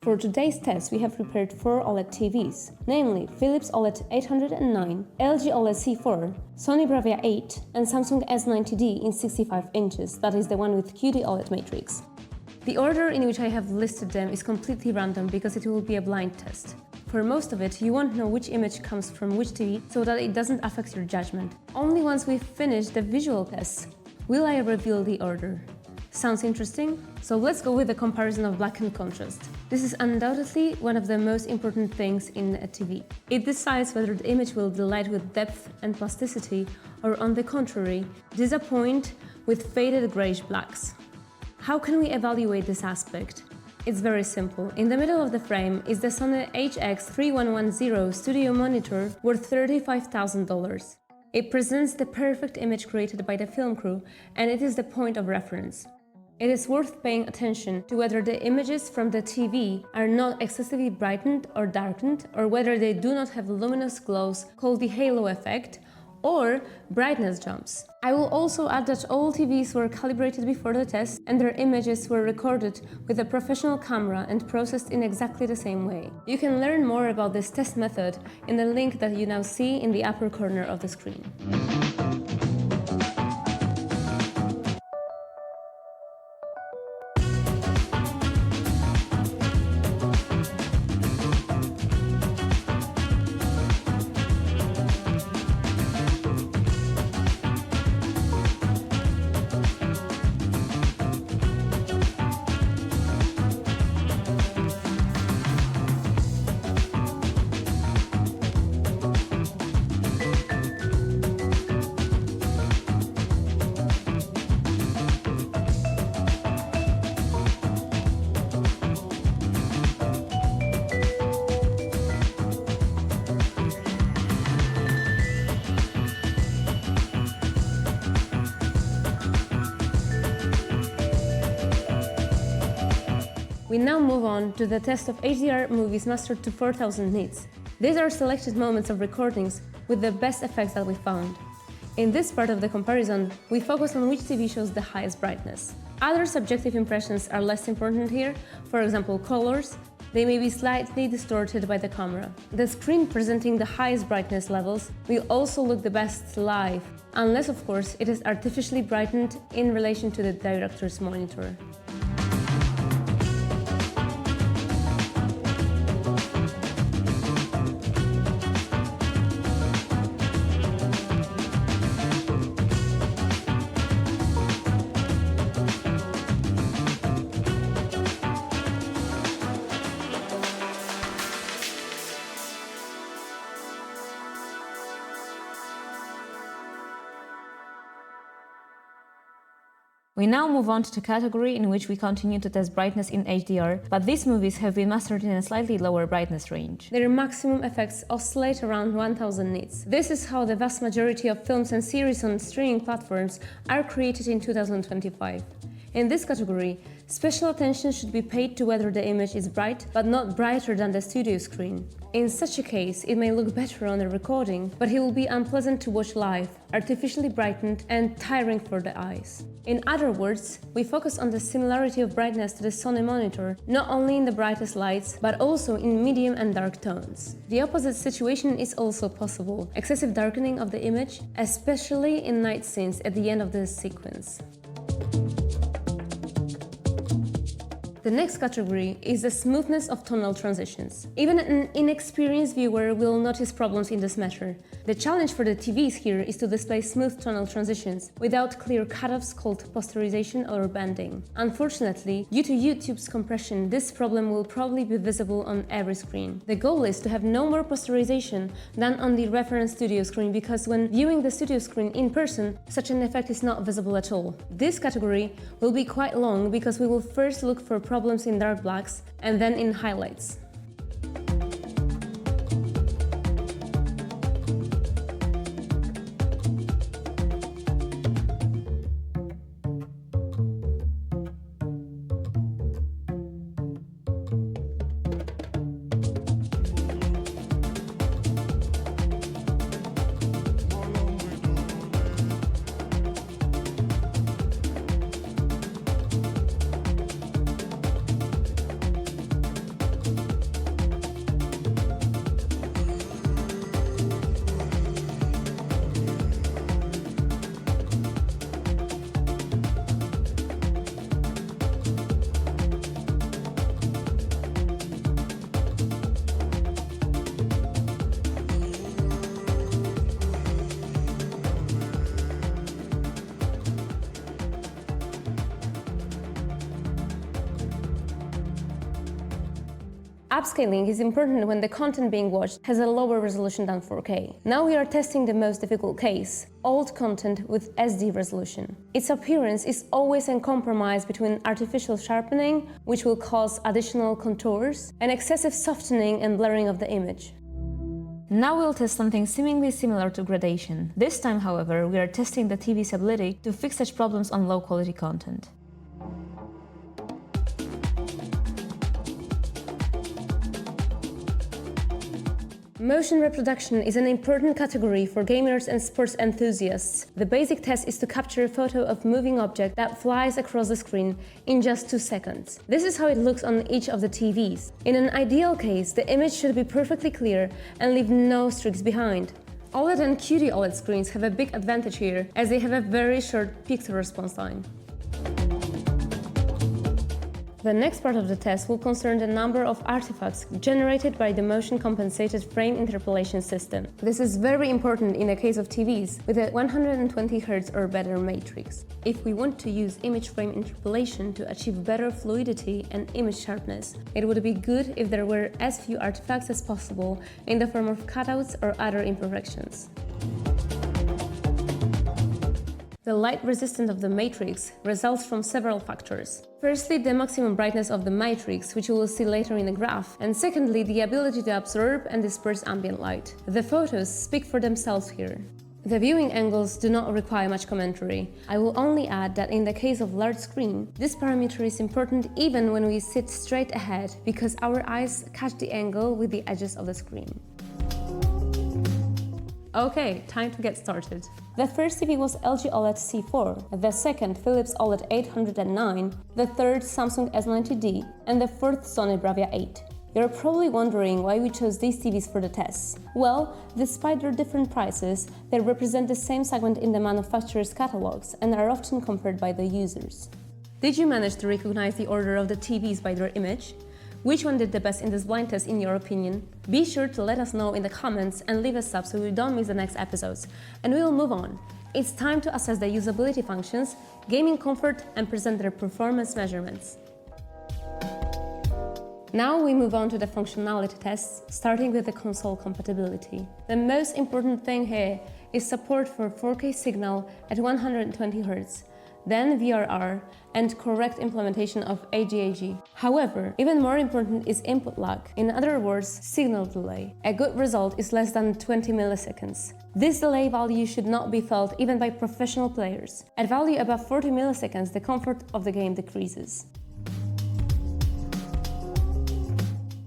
For today's test, we have prepared 4 OLED TVs, namely Philips OLED809, LG OLED C4, Sony Bravia 8, and Samsung S90D in 65 inches, that is the one with QD-OLED matrix. The order in which I have listed them is completely random because it will be a blind test. For most of it, you won't know which image comes from which TV, so that it doesn't affect your judgment. Only once we've finished the visual tests will I reveal the order. Sounds interesting? So let's go with the comparison of black and contrast. This is undoubtedly one of the most important things in a TV. It decides whether the image will delight with depth and plasticity, or on the contrary, disappoint with faded grayish blacks. How can we evaluate this aspect? It's very simple. In the middle of the frame is the Sony HX3110 studio monitor worth $35,000. It presents the perfect image created by the film crew, and it is the point of reference. It is worth paying attention to whether the images from the TV are not excessively brightened or darkened, or whether they do not have luminous glows called the halo effect, or brightness jumps. I will also add that all TVs were calibrated before the test and their images were recorded with a professional camera and processed in exactly the same way. You can learn more about this test method in the link that you now see in the upper corner of the screen. We now move on to the test of HDR movies mastered to 4000 nits. These are selected moments of recordings with the best effects that we found. In this part of the comparison, we focus on which TV shows the highest brightness. Other subjective impressions are less important here, for example colors. They may be slightly distorted by the camera. The screen presenting the highest brightness levels will also look the best live, unless of course it is artificially brightened in relation to the director's monitor. We now move on to the category in which we continue to test brightness in HDR, but these movies have been mastered in a slightly lower brightness range. Their maximum effects oscillate around 1000 nits. This is how the vast majority of films and series on streaming platforms are created in 2025. In this category, special attention should be paid to whether the image is bright, but not brighter than the studio screen. In such a case, it may look better on the recording, but it will be unpleasant to watch live, artificially brightened, and tiring for the eyes. In other words, we focus on the similarity of brightness to the Sony monitor, not only in the brightest lights, but also in medium and dark tones. The opposite situation is also possible: excessive darkening of the image, especially in night scenes at the end of the sequence. The next category is the smoothness of tonal transitions. Even an inexperienced viewer will notice problems in this matter. The challenge for the TVs here is to display smooth tonal transitions without clear cutoffs called posterization or banding. Unfortunately, due to YouTube's compression, this problem will probably be visible on every screen. The goal is to have no more posterization than on the reference studio screen, because when viewing the studio screen in person, such an effect is not visible at all. This category will be quite long because we will first look for problems in dark blacks and then in highlights. Upscaling is important when the content being watched has a lower resolution than 4K. Now we are testing the most difficult case, old content with SD resolution. Its appearance is always a compromise between artificial sharpening, which will cause additional contours, and excessive softening and blurring of the image. Now we'll test something seemingly similar to gradation. This time, however, we are testing the TV's ability to fix such problems on low-quality content. Motion reproduction is an important category for gamers and sports enthusiasts. The basic test is to capture a photo of a moving object that flies across the screen in just 2 seconds. This is how it looks on each of the TVs. In an ideal case, the image should be perfectly clear and leave no streaks behind. OLED and QD-OLED screens have a big advantage here, as they have a very short pixel response time. The next part of the test will concern the number of artifacts generated by the motion-compensated frame interpolation system. This is very important in the case of TVs with a 120 Hz or better matrix. If we want to use image frame interpolation to achieve better fluidity and image sharpness, it would be good if there were as few artifacts as possible in the form of cutouts or other imperfections. The light resistance of the matrix results from several factors. Firstly, the maximum brightness of the matrix, which you will see later in the graph, and secondly, the ability to absorb and disperse ambient light. The photos speak for themselves here. The viewing angles do not require much commentary. I will only add that in the case of large screen, this parameter is important even when we sit straight ahead, because our eyes catch the angle with the edges of the screen. Okay, time to get started. The first TV was LG OLED C4, the second Philips OLED809, the third Samsung S90D, and the fourth Sony Bravia 8. You're probably wondering why we chose these TVs for the tests. Well, despite their different prices, they represent the same segment in the manufacturer's catalogs and are often compared by the users. Did you manage to recognize the order of the TVs by their image? Which one did the best in this blind test in your opinion? Be sure to let us know in the comments and leave a sub so we don't miss the next episodes. And we will move on. It's time to assess the usability functions, gaming comfort, and present their performance measurements. Now we move on to the functionality tests, starting with the console compatibility. The most important thing here is support for 4K signal at 120 Hz. Then VRR, and correct implementation of AGAG. However, even more important is input lag, in other words, signal delay. A good result is less than 20 milliseconds. This delay value should not be felt even by professional players. At value above 40 milliseconds, the comfort of the game decreases.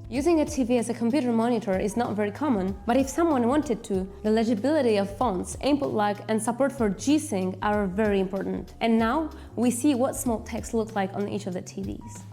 Using a TV as a computer monitor is not very common, but if someone wanted to, the legibility of fonts, input lag, and support for G-Sync are very important. And now, we see what small text looks like on each of the TVs.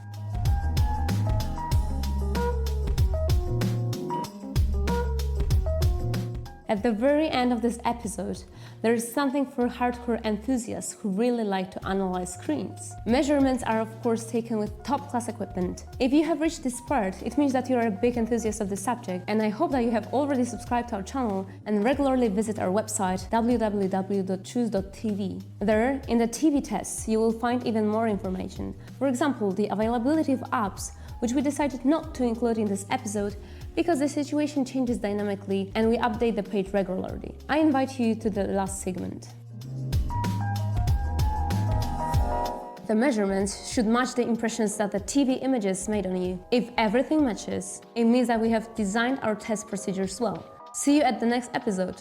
At the very end of this episode, there is something for hardcore enthusiasts who really like to analyze screens. Measurements are of course taken with top-class equipment. If you have reached this part, it means that you are a big enthusiast of the subject, and I hope that you have already subscribed to our channel and regularly visit our website www.choose.tv. There, in the TV tests, you will find even more information. For example, the availability of apps, which we decided not to include in this episode because the situation changes dynamically and we update the page regularly. I invite you to the last segment. The measurements should match the impressions that the TV images made on you. If everything matches, it means that we have designed our test procedures well. See you at the next episode.